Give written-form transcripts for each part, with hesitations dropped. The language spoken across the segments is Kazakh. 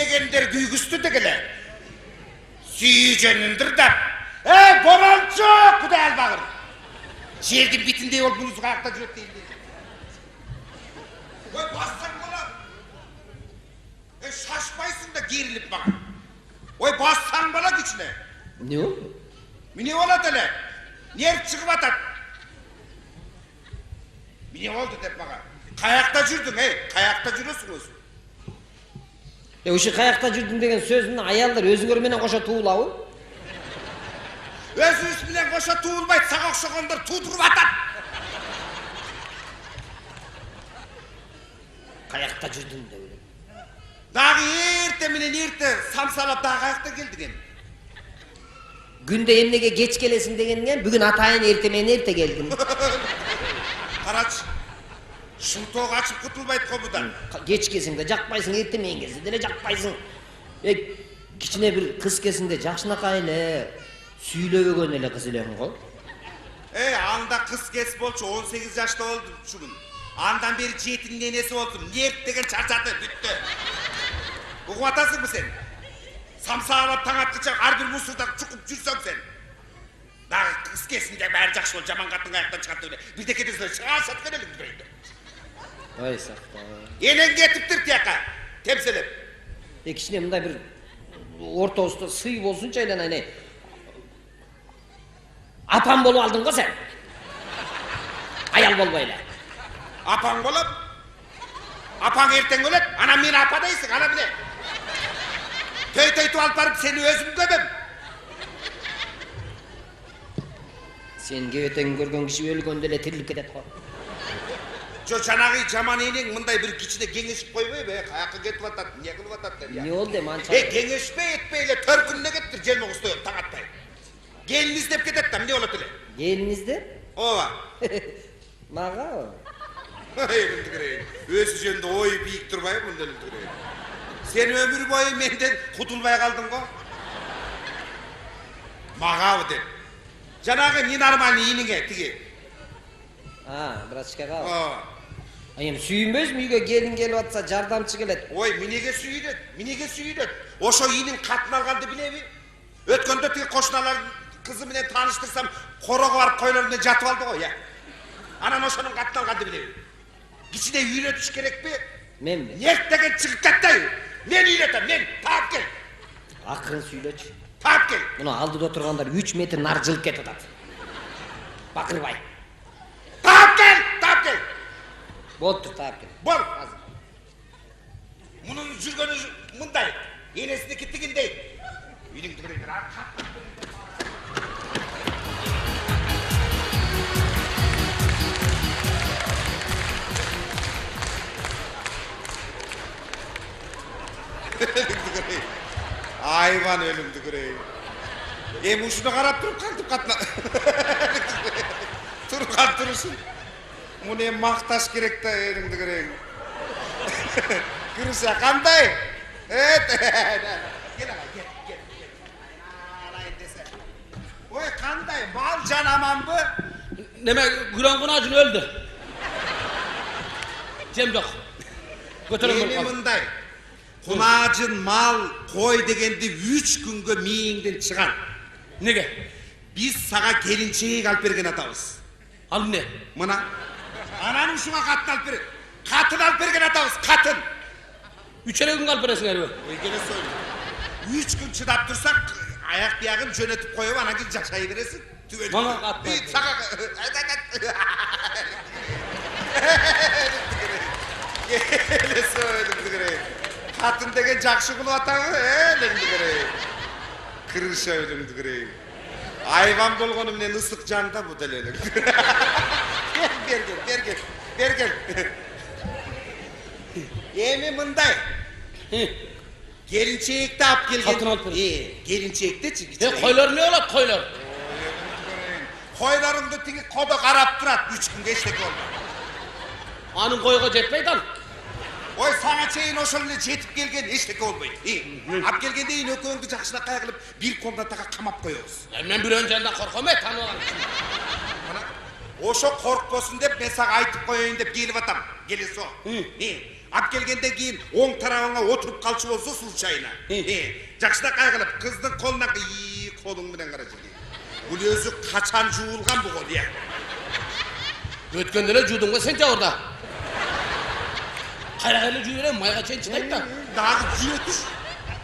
дегендер күйгүстү дегеле. Сүйжөнүндүр да. Боранчы, Кудай албагыр. Жердин битиндей болуп мунусу каякта жүрөт дейли. Бассаң болот. Шашпайсың да керилип мага. Бассаң болот ичине. Не болду? Эмне болот эле? Нерв чыгып атат. Эмне болду деп мага. Каякта жүрдүң, каякта жүрөсүң өзүң. Ошо каякта жүрдүң деген сөзүн аялдар өзүңөр менен кошо туулабы? Өзүбүз менен кошо туулбайт, сага окшогондор туудуруп атат. Каякта жүрдүң деп эле. Дагы эрте менен эрте самсалап дагы каякта келдик эми. Күндө эмнеге кеч келесиң дегенге бүгүн атайын эрте менен эрте келдим. Карачы. Шултоо качып кутулбайт го будан. Кеч келсең да жакпайсың, эрте менен келсең деле жакпайсың. Кичине бир кыз кезинде жакшынакай эле сүйлөбөгөн эле кыз элең го. Анда кыз кез болчу, 18 жашта болду шугун. Андан бери жетинин энеси болдум. Нерв деген чарчаты бүттү. Угуп атасыңбы сен? Самсаалап таң аткыча ар бир мусурда чукуп жүрсөң сен. Дагы кыз кезинде баары жакшы болуп, жаман катын каяктан чыгат деп эле. Бирдеке десе чыгашат келелиң бирейди. Ой сакта. Энең кетиптир тияка. Темселеп. Кичине мындай бир ортобузда сый болсунчу айланайын. Апам болуп алдың го сен. Аял болбой эле. Апаң болот. Апаң эртең өлөт, анан мени апа дейсиң, ана биле. Төйтөйтүп алып барып сени өзүм көбөм. Сен кебетең көргөн киши өлгөндө эле тирилип кетет го. Жанагы жаман энең мындай бир кичине кеңешип койбойбу? Каякка кетип атат, эмне кылып атат деп. Не болду эми анча? Кеңешпей этпей эле төркүнүнө кеттир, желме кустой таң атпай. Келин издеп кетет да, эмне болот эле? Келин издеп? Ооба. Мага? Өзү жөнүндө ой бийик турбайбы мындай эле. Сен өмүр бою менден кутулбай калдың го. Магабы деп. Жанагы ненормальный иниңе тиги. Брачкага. Эми сүйүнбөйсүңбү, үйгө келин келип атса жардамчы келет. Ой, менеге сүйүнөт. Ошо инин катын алганды билеби? Өткөндө тиги кошуналар кызы менен тааныштырсам, корого барып койлор менен жатып алды го, Анан ошонун катын алганды билеби? Кичине үйрөтүш керекпи? Менби? Нерв деген чыгып кетти. Мен үйрөтөм, мен таап кел. Акырын сүйлөчү. Таап кел. Муну алдыда отургандар 3 метр нары жылып кетип атат. Бакырбай. Таап кел. Болуптур, таап кел. Бол. Мунун жүргөнү мындай. Энесиники тигиндей. Үйдүн тигиндей. Айван өлүмдү көрөйүн. Эми ушуну карап туруп кантип катына. Турган турушун. Муну эми макташ керек да, элиңди көрөйүн. Кырыша кандай? Кел. Ой, кандай? Мал жан аманбы? Неме Гүлөн Кунажын өлдү. Жем жок. Көтөрөм Эми мындай. Кунажын мал кой дегенди 3 күнгө мээңден чыган. Неге? Биз сага келинчек алып берген атабыз. Ал эмне? Мына. Анан ушуга катын алып берген. Катын алып берген атабыз, катын. 3 эле күнгө алып бересиңерби? Ой, келе сөйлө. 3 күн чыдап турсак, аяк биягын жөнөтүп коюп, анан кийин жашай бересиң. Мага катпай. Сага. Келе сөйлө. Катын деген жакшы кылып атабы, элеңди көрөйүн. Кырыша өлүмдү көрөйүн. Айван болгону менен ысык жанда бу деле. Бергел. Эми мындай. Келинчекти алып келген. Катын алып бер. Келинчектичи. Койлор эмне болот, койлор? Койлорумду тиги кодо карап турат 3 күнгө эчтеке болбойт. Анын койго жетпейт ал. Ой, сага чейин ошол эле жетип келген эчтеке болбойт. Алып келгенден кийин экөөңдү жакшынакай кылып бир комнатага камап коебуз. Мен бирөөнүн жанынан корком, таанып алам. Ошо коркпосун деп мен сага айтып коеюн деп келип атам. Келесо. Ап келгенден кийин оң тарабыңа отуруп калчу болсо случайно. Жакшыраак кылып кыздын колуна колуң менен карачы. Бул өзү качан жуулган бу кол, я. Өткөндө эле жуудуң ба сен жабырда? Кайра эле жуу берем, майга чейин чыдайт да. Дагы жүйөтүш.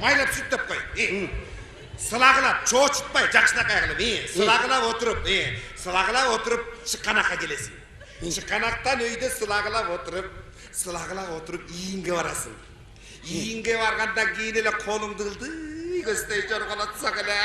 Майлап сүттөп кой. Сылагылап, чоочутпай, жакшыраак кылып, сылагылап отуруп, чыкканакка келесиң. Чыкканактан өйдө сылагылап отуруп, ийинге барасың. Ийинге баргандан кийин эле колуңду ылдый көздөй жорголотсоң эле.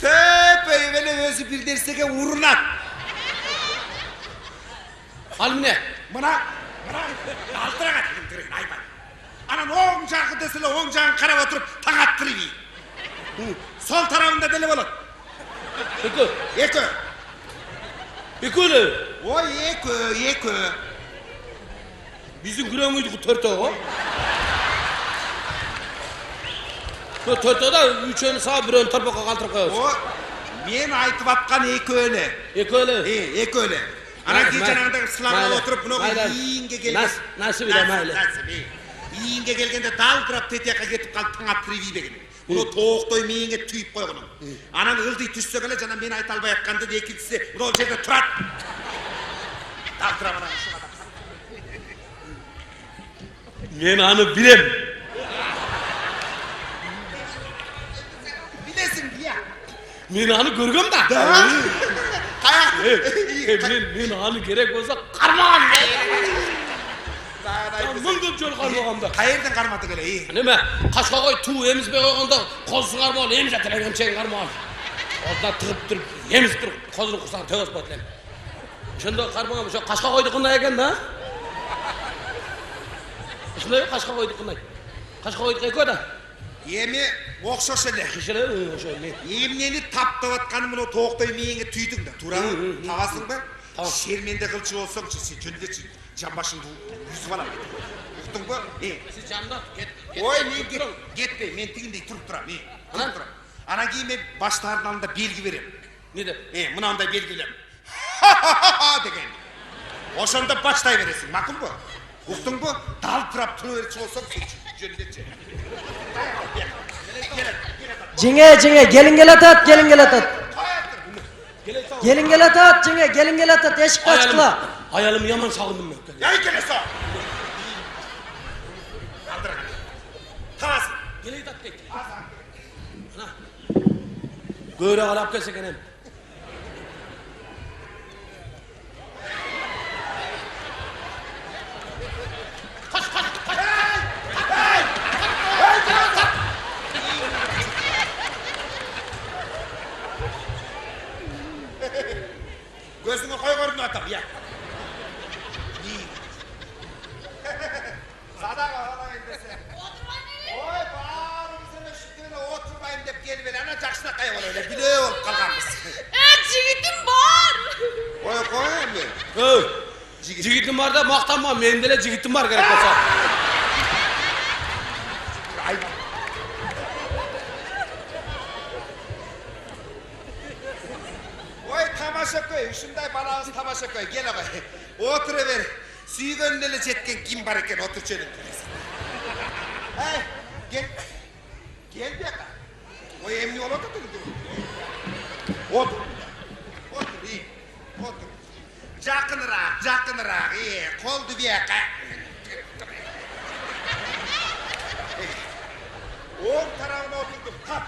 Төпөй менен өзү бир нерсеге урунат. Ал эмне? Мына алтырага тигин айбай. Анан оң жагы деселе оң жагын карап отуруп таң аттырып. Сол тарабында деле болот. Экөө. Экөө эле? Ой, экөө. Биздин күрөңүйдү төртөө го. Төртөө да үчөөнү сага бирөөнү торпокко калтырып коебуз. О, мен айтып аткан экөө эле. Экөө эле? Экөө эле. Анан кийин жанагындай сылаңга отуруп, мына ийинге келген. Насиби да майлы. Ийинге келгенде далтырап тетиякка кетип калып таң аттырып ийбегин. Муну тооктой мээңе түйүп койгонуң. Анан ылдый түшсөк эле жана мен айта албай атканды экинчиси мына жерде турат. Далтырап анан ушуга. Мен аны билем. Билесиң, я. Мен аны көргөм да. Мен аны керек болсо кармагам. Мындып жол кармагам да. Каерден кармадык эле? Неме? Кашка кой туу эмизбей койгондо козун кармаган, эмиз ателем эмчегин кармаган. Ордуна тыгып туруп, эмиз туруп, козунун курсагын төбөс болот элем. Ошондо кармагам, ошо кашка койдукундай экен да. Ошондой кашка койдукундай. Кашка койдук экөө да. Эми окшош эле. Ошо эле. Эмнени таптап атканы муну тооктой мээңе түйдүң да, туурабы? Табасыңбы? Шерменде кылчу болсоңчу, сен жөндөчү жамбашыңды үзүп алам. Уктуңбу? Сиз жанында кет. Ой, мен кетпей, мен тигиндей туруп турам, туруп турам. Анан кийин мен баштардын алдында белги берем. Не деп? Мынандай белгилем. Деген. Ошондо баштай бересиң, макулбу? Уктуңбу? Далтырап тура берчү болсоң, жөндөчү. Жеңе, келин келатат. Келин келатат, эшикти ачкыла. Аялым яман сагындым мен. Яй келесо. Алдыра. Табасың. Келет дейт. Ана. Көөрө карап келсе экен. Gözüne koy görünü atam ya. Sadaka alayım dese. Oy bağırım sana şükrüne oturmayayım deyip gelip ana jakşına kayıp öyle bile olup kalganbız. Jigitim бар. Koy koyayım mı? Жигитим бар да мактанма, менин деле жигитим бар керек болсо. Oy tamaşa koy, uşunday balağız tamaşa koy, gel ağay. Oturuver, süygönün ele jetken kim var eken otur şöyle. Hey, gel. Gel bir yaka. Oy emni ola da dur. Otur. Otur, iyi. Otur. Jakınırak, iyi. Koldu bir yaka. Oğul tarafına oturdum, kap.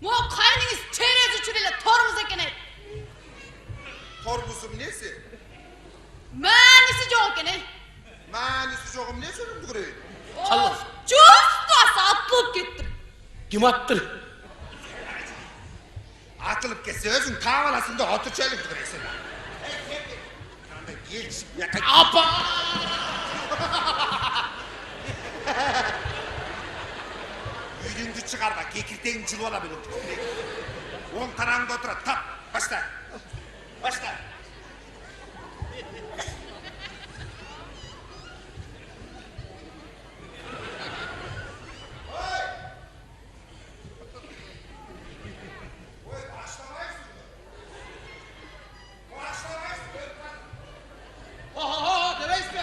Mo kaynınız çerez uçuruyla torumuz ekene. Torbuzum nesi? Manisi yok ekene. Manisi yokum ne söylüyorum buraya? Allah. Custası atılıp gittim. Kim attır? Atılıp geçse özün tavalasında otur çelik duruyorsun. Gel şimdi. Apa! Yüzündü çıkar da kekirteğin çıl olabilir. On tarafında otur. Tap. Başla. Başla. Ha, demeyiz mi?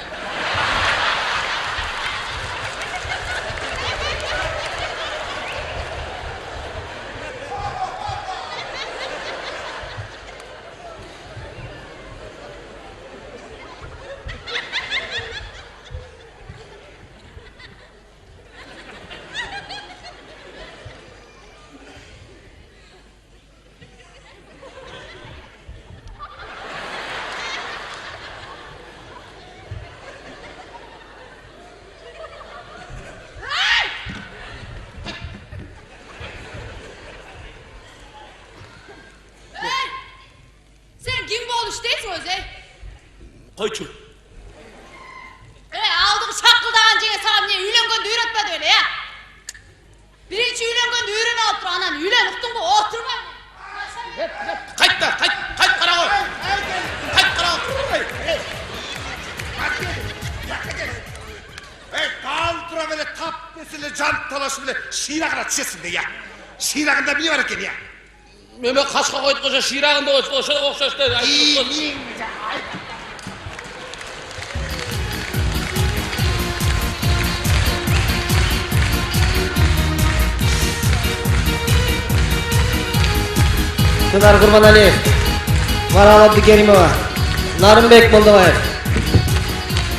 Sen kim bu oluş değilsin Öze? Koyçul. Aldık şakıldağın cene sahibi üylen üretmedi öyle ya. Birinci üylen üyren otur anan üylen uktun bu oturma. Kayıt karavol. Kayıt karavol. Kaldıra böyle tap mesele can talaşı bile şiirağına düşesin de ya. Şiirağında bile var eken ya. Meme kaşka koyduk hoca şiirağında okşaş dedi. İyi. Pınar Kurbanaliyev, Marhamat Kerimova, Narımbek Moldovayev.